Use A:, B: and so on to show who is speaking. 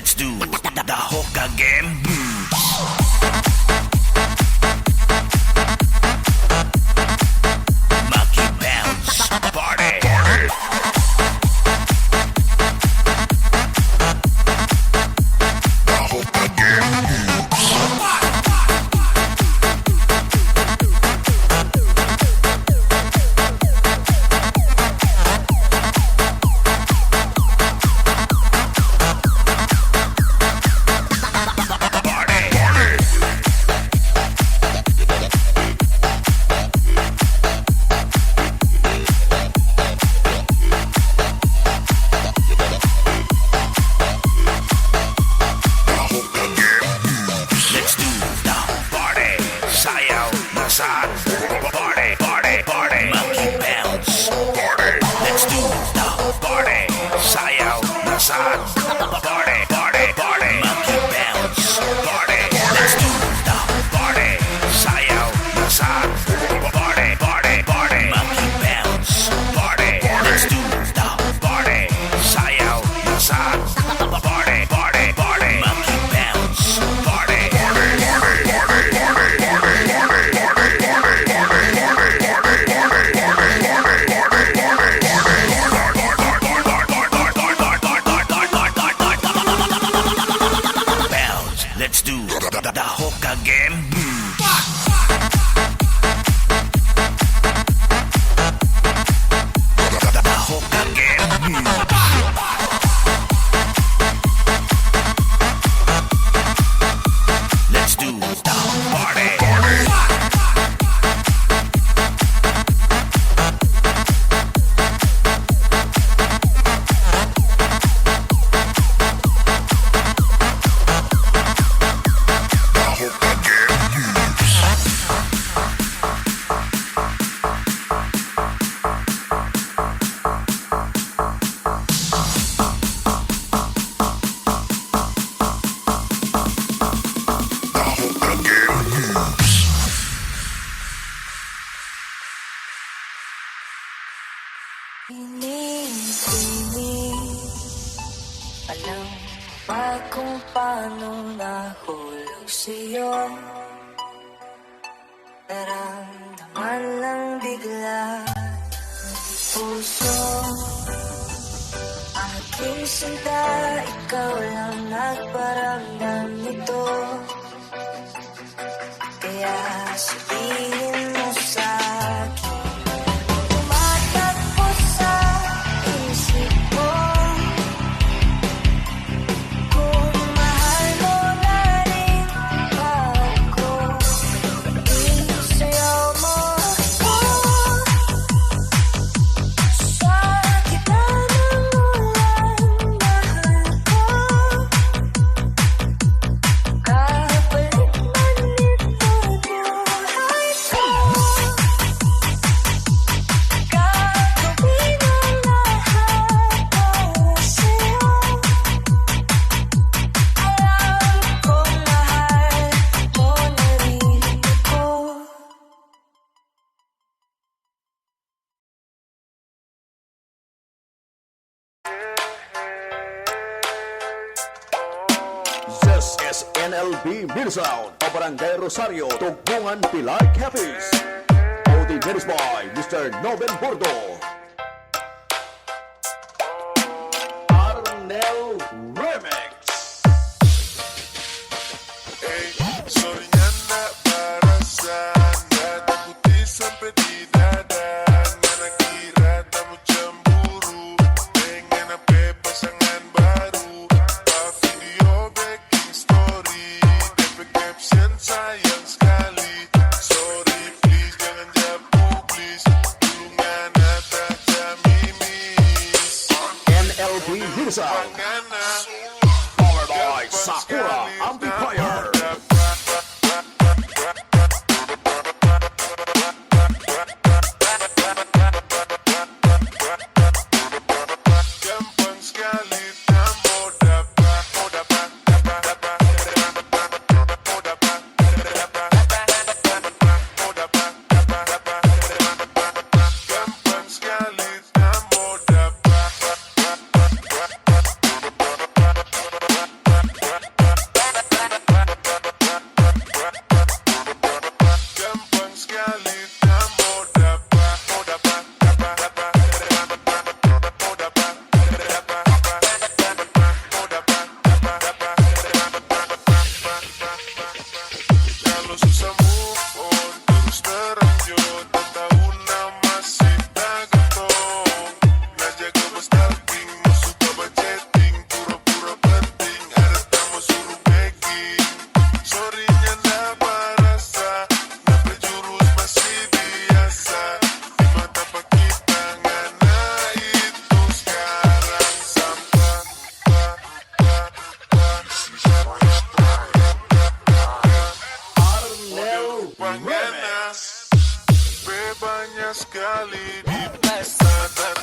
A: Let's do the hookah game. Monkey bounce, party. The hookah game. Party, party, party, monkey bounce. Party, let's do the party. Sayaw na sa party, party, party, monkey bounce. Party, let's do the party. Sayaw na sa party, party, party, monkey bounce. Party, let's do the party. Sayaw na sa party, party, party, monkey bounce. Party, party, party, party, party, let's do the hookah game. The hookah game. Let's do the party.
B: Alam ba kung paano nahulog sa'yo? Naramdaman lang bigla puso. Aking sinta, ikaw lang nagparamdam nito. Kaya sabihin mo sa'kin, tumatakbo sa isip ko.
C: This is NLB Minisound o Barangay Rosario, Tugpungan Pilay Capiz. Audi Minis by Mr. Noven Bordo. Arnel Remix.
D: Soñando para sana, takutis ang pedidadan, nanakirata mo cemburu, pengen ape pasangan baru, pa-video baking story, DP caption sayang sekali, sorry please jangan jawab publis, tulungan atas jamimis.
C: NLB Minisound. Powered by Sakura Amplifier.
D: Gampang sekali tak mau dapat, mau dapat, mau dapat, gampang sekali tak mau dapat. pengen banyak sekali di pasar.